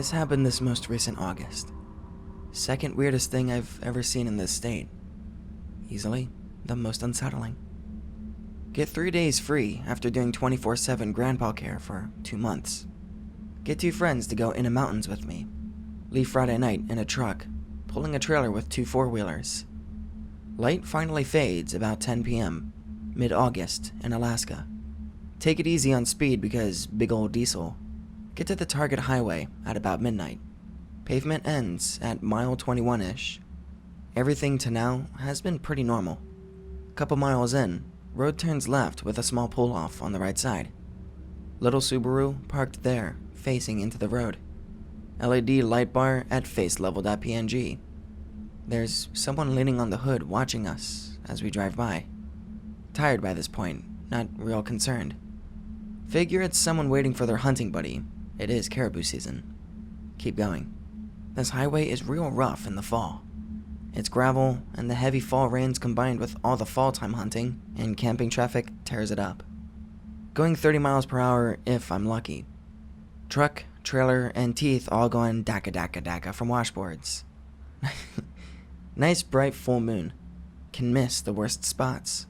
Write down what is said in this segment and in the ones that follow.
This happened this most recent August. Second weirdest thing I've ever seen in this state. Easily the most unsettling. Get 3 days free after doing 24/7 grandpa care for 2 months. Get 2 friends to go in the mountains with me. Leave Friday night in a truck, pulling a trailer with 2 4-wheelers. Light finally fades about 10 p.m., mid-August in Alaska. Take it easy on speed because big old diesel. Get to the target highway at about midnight. Pavement ends at mile 21-ish. Everything to now has been pretty normal. Couple miles in, road turns left with a small pull-off on the right side. Little Subaru parked there, facing into the road. LED light bar at face level.png. There's someone leaning on the hood watching us as we drive by. Tired by this point, not real concerned. Figure it's someone waiting for their hunting buddy. It is caribou season. Keep going. This highway is real rough in the fall. It's gravel, and the heavy fall rains combined with all the fall time hunting and camping traffic tears it up. Going 30 miles per hour if I'm lucky. Truck, trailer, and teeth all going daka daka daka from washboards. Nice bright full moon. Can miss the worst spots.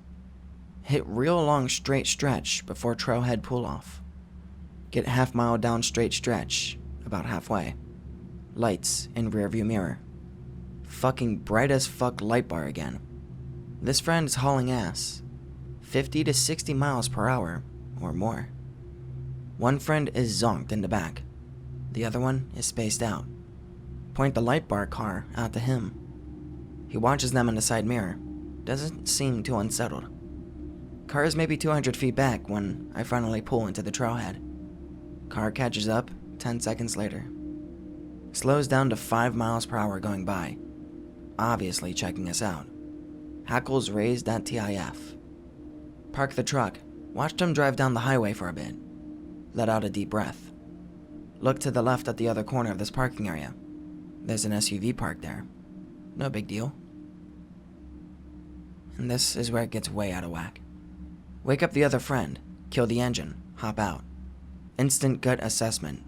Hit real long straight stretch before trailhead pull off. Get half-mile down straight stretch, about halfway. Lights in rearview mirror. Fucking bright as fuck light bar again. This friend is hauling ass. 50 to 60 miles per hour, or more. One friend is zonked in the back. The other one is spaced out. Point the light bar car out to him. He watches them in the side mirror. Doesn't seem too unsettled. Car is maybe 200 feet back when I finally pull into the trailhead. Car catches up 10 seconds later. Slows down to 5 miles per hour going by. Obviously checking us out. Hackles raised at TIF. Park the truck. Watched him drive down the highway for a bit. Let out a deep breath. Look to the left at the other corner of this parking area. There's an SUV parked there. No big deal. And this is where it gets way out of whack. Wake up the other friend. Kill the engine. Hop out. Instant gut assessment.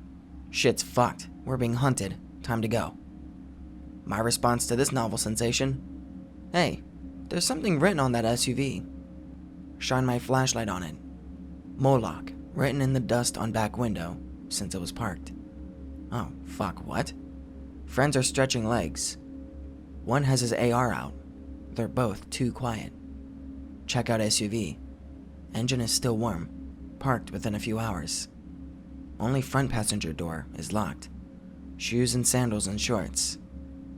Shit's fucked. We're being hunted. Time to go. My response to this novel sensation? Hey, there's something written on that SUV. Shine my flashlight on it. Moloch, written in the dust on back window, since it was parked. Oh, fuck, what? Friends are stretching legs. One has his AR out. They're both too quiet. Check out SUV. Engine is still warm. Parked within a few hours. Only front passenger door is locked. Shoes and sandals and shorts.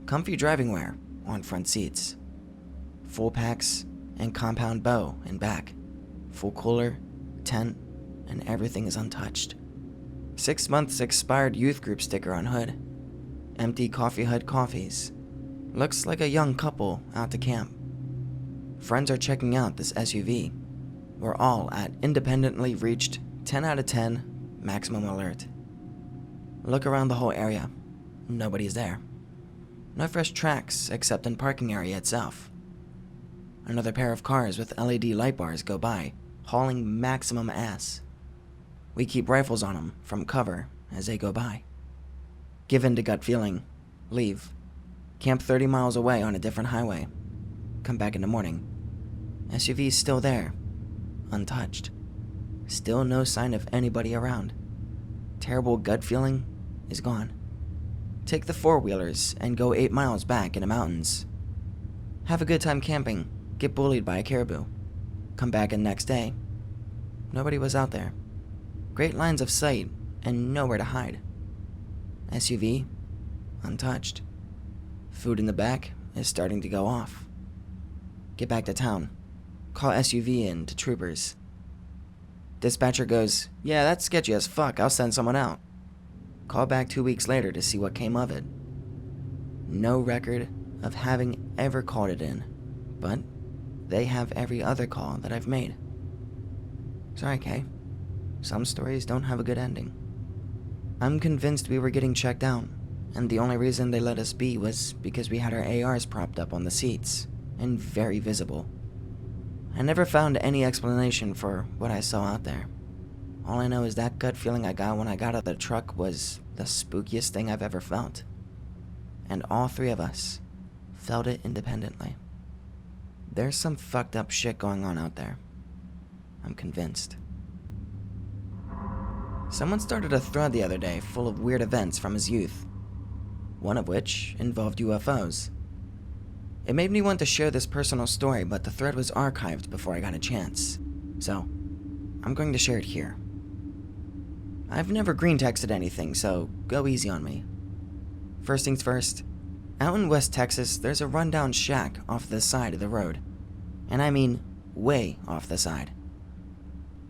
Comfy driving wear on front seats. Full packs and compound bow in back. Full cooler, tent, and everything is untouched. 6 months expired youth group sticker on hood. Empty coffee hut coffees. Looks like a young couple out to camp. Friends are checking out this SUV. We're all at independently reached 10 out of 10 maximum alert. Look around the whole area. Nobody's there. No fresh tracks except in parking area itself. Another pair of cars with LED light bars go by, hauling maximum ass. We keep rifles on them from cover as they go by. Give in to gut feeling. Leave. Camp 30 miles away on a different highway. Come back in the morning. SUV's still there. Untouched. Still no sign of anybody around. Terrible gut feeling is gone. Take the 4-wheelers and go 8 miles back in the mountains. Have a good time camping. Get bullied by a caribou. Come back in next day. Nobody was out there. Great lines of sight and nowhere to hide. SUV, untouched. Food in the back is starting to go off. Get back to town. Call SUV in to troopers. Dispatcher goes, "Yeah, that's sketchy as fuck. I'll send someone out." Call back 2 weeks later to see what came of it. No record of having ever called it in, but they have every other call that I've made. Sorry, Kay. Some stories don't have a good ending. I'm convinced we were getting checked out, and the only reason they let us be was because we had our ARs propped up on the seats, and very visible. I never found any explanation for what I saw out there. All I know is that gut feeling I got when I got out of the truck was the spookiest thing I've ever felt. And all three of us felt it independently. There's some fucked up shit going on out there. I'm convinced. Someone started a thread the other day full of weird events from his youth, one of which involved UFOs. It made me want to share this personal story, but the thread was archived before I got a chance, so I'm going to share it here. I've never green texted anything, so go easy on me. First things first, out in West Texas, there's a rundown shack off the side of the road. And I mean way off the side.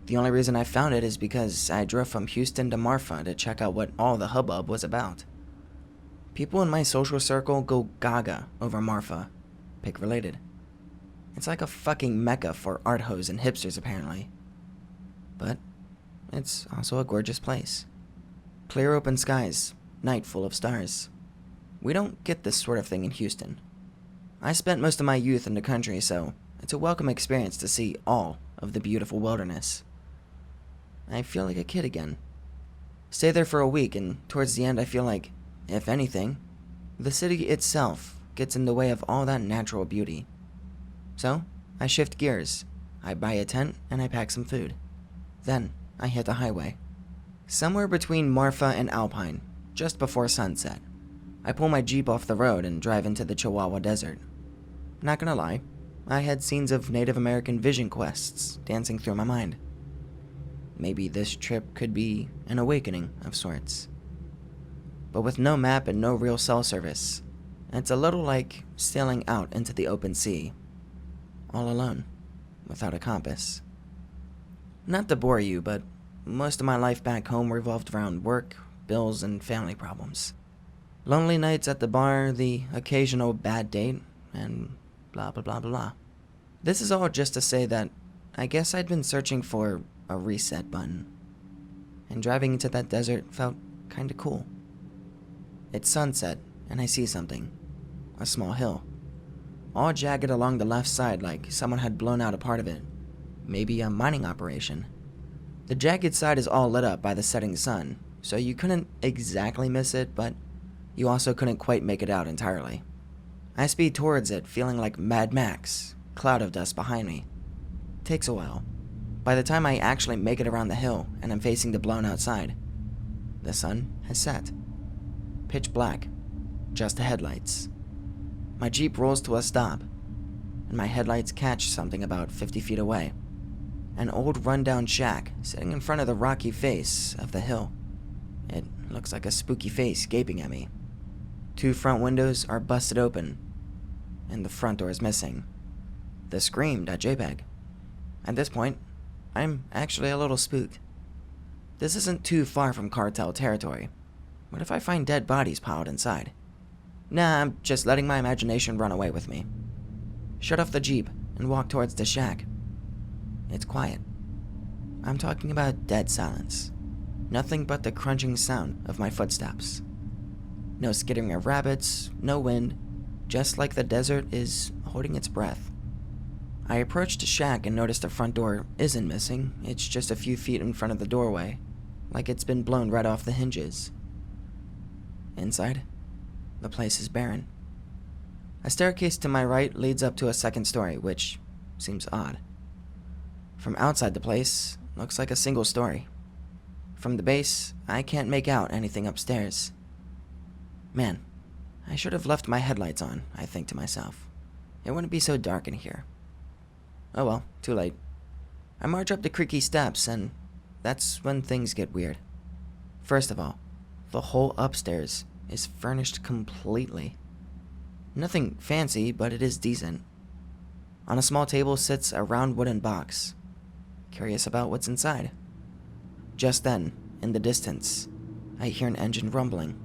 The only reason I found it is because I drove from Houston to Marfa to check out what all the hubbub was about. People in my social circle go gaga over Marfa, pig related. It's like a fucking mecca for art hoes and hipsters apparently. But it's also a gorgeous place. Clear open skies, night full of stars. We don't get this sort of thing in Houston. I spent most of my youth in the country, so it's a welcome experience to see all of the beautiful wilderness. I feel like a kid again. Stay there for a week, and towards the end I feel like, if anything, the city itself gets in the way of all that natural beauty. So, I shift gears, I buy a tent, and I pack some food. Then, I hit the highway. Somewhere between Marfa and Alpine, just before sunset, I pull my Jeep off the road and drive into the Chihuahua Desert. Not gonna lie, I had scenes of Native American vision quests dancing through my mind. Maybe this trip could be an awakening of sorts. But with no map and no real cell service, it's a little like sailing out into the open sea, all alone, without a compass. Not to bore you, but most of my life back home revolved around work, bills, and family problems. Lonely nights at the bar, the occasional bad date, and blah blah blah blah. This is all just to say that I guess I'd been searching for a reset button, and driving into that desert felt kinda cool. It's sunset, and I see something. A small hill. All jagged along the left side like someone had blown out a part of it. Maybe a mining operation. The jagged side is all lit up by the setting sun, so you couldn't exactly miss it, but you also couldn't quite make it out entirely. I speed towards it, feeling like Mad Max, cloud of dust behind me. Takes a while. By the time I actually make it around the hill and I'm facing the blown out side, the sun has set. Pitch black, just the headlights. My Jeep rolls to a stop, and my headlights catch something about 50 feet away. An old rundown shack sitting in front of the rocky face of the hill. It looks like a spooky face gaping at me. 2 front windows are busted open, and the front door is missing. The scream.jpg. At this point, I'm actually a little spooked. This isn't too far from cartel territory. What if I find dead bodies piled inside? Nah, I'm just letting my imagination run away with me. Shut off the Jeep and walk towards the shack. It's quiet. I'm talking about dead silence. Nothing but the crunching sound of my footsteps. No skittering of rabbits, no wind, just like the desert is holding its breath. I approached the shack and noticed the front door isn't missing. It's just a few feet in front of the doorway, like it's been blown right off the hinges. Inside, the place is barren. A staircase to my right leads up to a second story, which seems odd. From outside the place, looks like a single story. From the base, I can't make out anything upstairs. Man, I should have left my headlights on, I think to myself. It wouldn't be so dark in here. Oh well, too late. I march up the creaky steps, and that's when things get weird. First of all, the whole upstairs is furnished completely. Nothing fancy, but it is decent. On a small table sits a round wooden box. Curious about what's inside. Just then, in the distance, I hear an engine rumbling.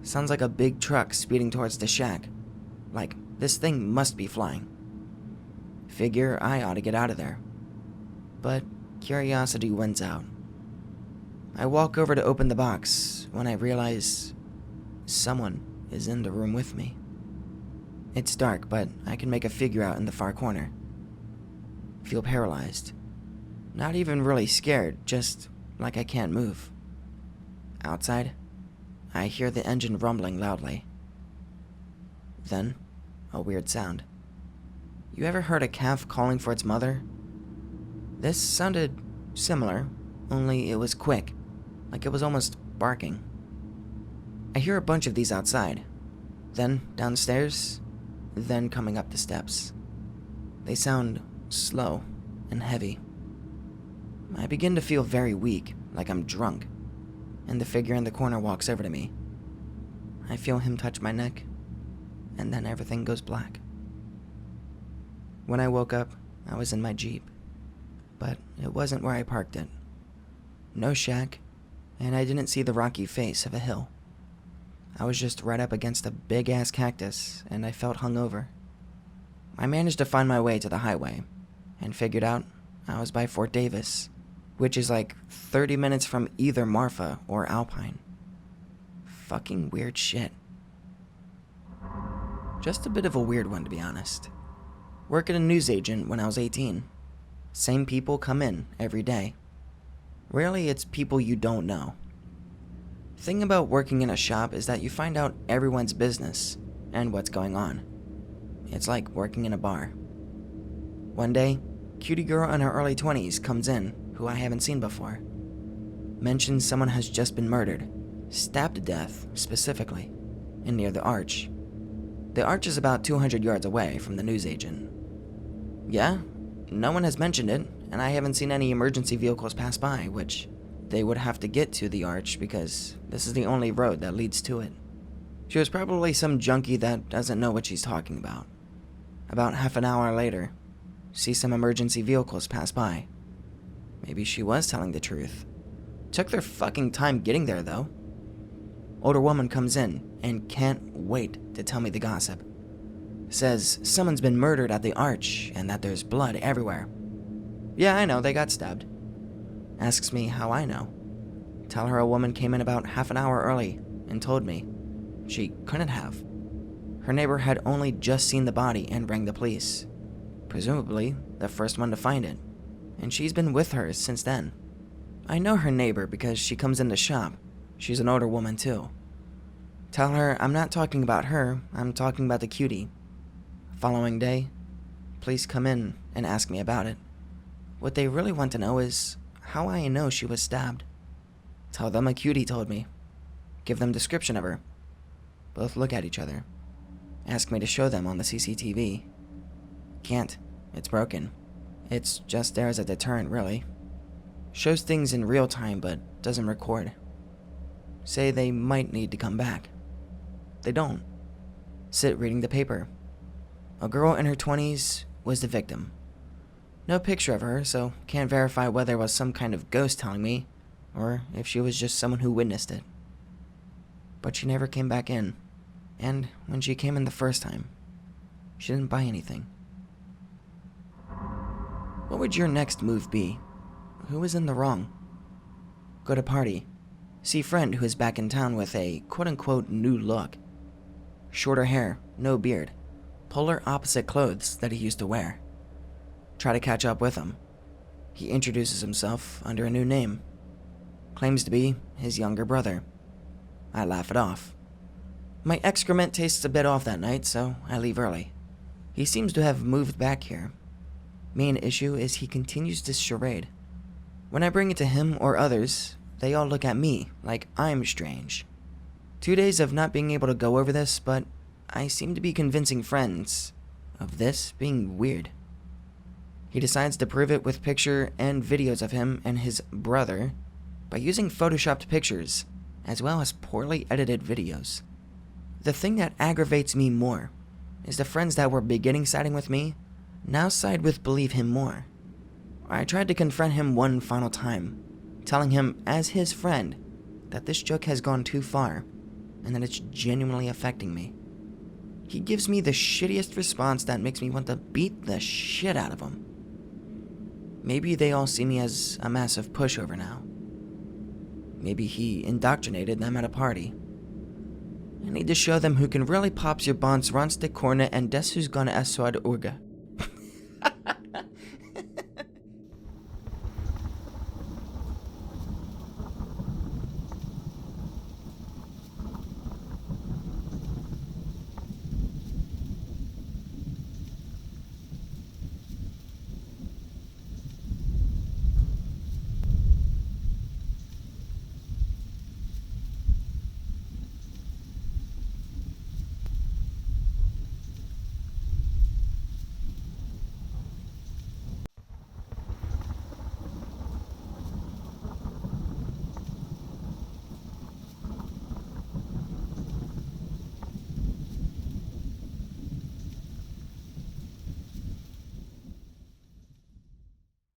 Sounds like a big truck speeding towards the shack. Like, this thing must be flying. Figure I ought to get out of there. But curiosity wins out. I walk over to open the box when I realize someone is in the room with me. It's dark, but I can make a figure out in the far corner. Feel paralyzed. Not even really scared, just like I can't move. Outside, I hear the engine rumbling loudly. Then, a weird sound. You ever heard a calf calling for its mother? This sounded similar, only it was quick, like it was almost barking. I hear a bunch of these outside, then downstairs, then coming up the steps. They sound slow and heavy. I begin to feel very weak, like I'm drunk, and the figure in the corner walks over to me. I feel him touch my neck, and then everything goes black. When I woke up, I was in my Jeep, but it wasn't where I parked it. No shack, and I didn't see the rocky face of a hill. I was just right up against a big-ass cactus, and I felt hungover. I managed to find my way to the highway, and figured out I was by Fort Davis, which is like 30 minutes from either Marfa or Alpine. Fucking weird shit. Just a bit of a weird one, to be honest. Working a newsagent when I was 18. Same people come in every day. Rarely it's people you don't know. Thing about working in a shop is that you find out everyone's business and what's going on. It's like working in a bar. One day, cutie girl in her early 20s comes in, who I haven't seen before. Mentions someone has just been murdered, stabbed to death specifically, and near the arch. The arch is about 200 yards away from the newsagent. Yeah, no one has mentioned it, and I haven't seen any emergency vehicles pass by, which they would have to get to the arch because this is the only road that leads to it. She was probably some junkie that doesn't know what she's talking about. About half an hour later, see some emergency vehicles pass by. Maybe she was telling the truth. Took their fucking time getting there, though. Older woman comes in and can't wait to tell me the gossip. Says someone's been murdered at the arch and that there's blood everywhere. Yeah, I know, they got stabbed. Asks me how I know. Tell her a woman came in about half an hour early and told me. She couldn't have. Her neighbor had only just seen the body and rang the police. Presumably, the first one to find it. And she's been with her since then. I know her neighbor because she comes in the shop. She's an older woman too. Tell her I'm not talking about her, I'm talking about the cutie. Following day, police come in and ask me about it. What they really want to know is how I know she was stabbed. Tell them a cutie told me. Give them description of her. Both look at each other. Ask me to show them on the CCTV. Can't. It's broken. It's just there as a deterrent, really. Shows things in real time, but doesn't record. Say they might need to come back. They don't. Sit reading the paper. A girl in her 20s was the victim. No picture of her, so can't verify whether it was some kind of ghost telling me, or if she was just someone who witnessed it. But she never came back in, and when she came in the first time, she didn't buy anything. What would your next move be? Who is in the wrong? Go to party. See friend who is back in town with a quote-unquote new look. Shorter hair, no beard, polar opposite clothes that he used to wear. Try to catch up with him. He introduces himself under a new name. Claims to be his younger brother. I laugh it off. My excrement tastes a bit off that night, so I leave early. He seems to have moved back here. Main issue is he continues this charade. When I bring it to him or others, they all look at me like I'm strange. 2 days of not being able to go over this, but I seem to be convincing friends of this being weird. He decides to prove it with picture and videos of him and his brother by using photoshopped pictures as well as poorly edited videos. The thing that aggravates me more is the friends that were beginning siding with me now side with believe him more. I tried to confront him one final time, telling him as his friend that this joke has gone too far and that it's genuinely affecting me. He gives me the shittiest response that makes me want to beat the shit out of him. Maybe they all see me as a massive pushover now. Maybe he indoctrinated them at a party. I need to show them who can really pops your bons ranste corne and des who's gonna aswad urga.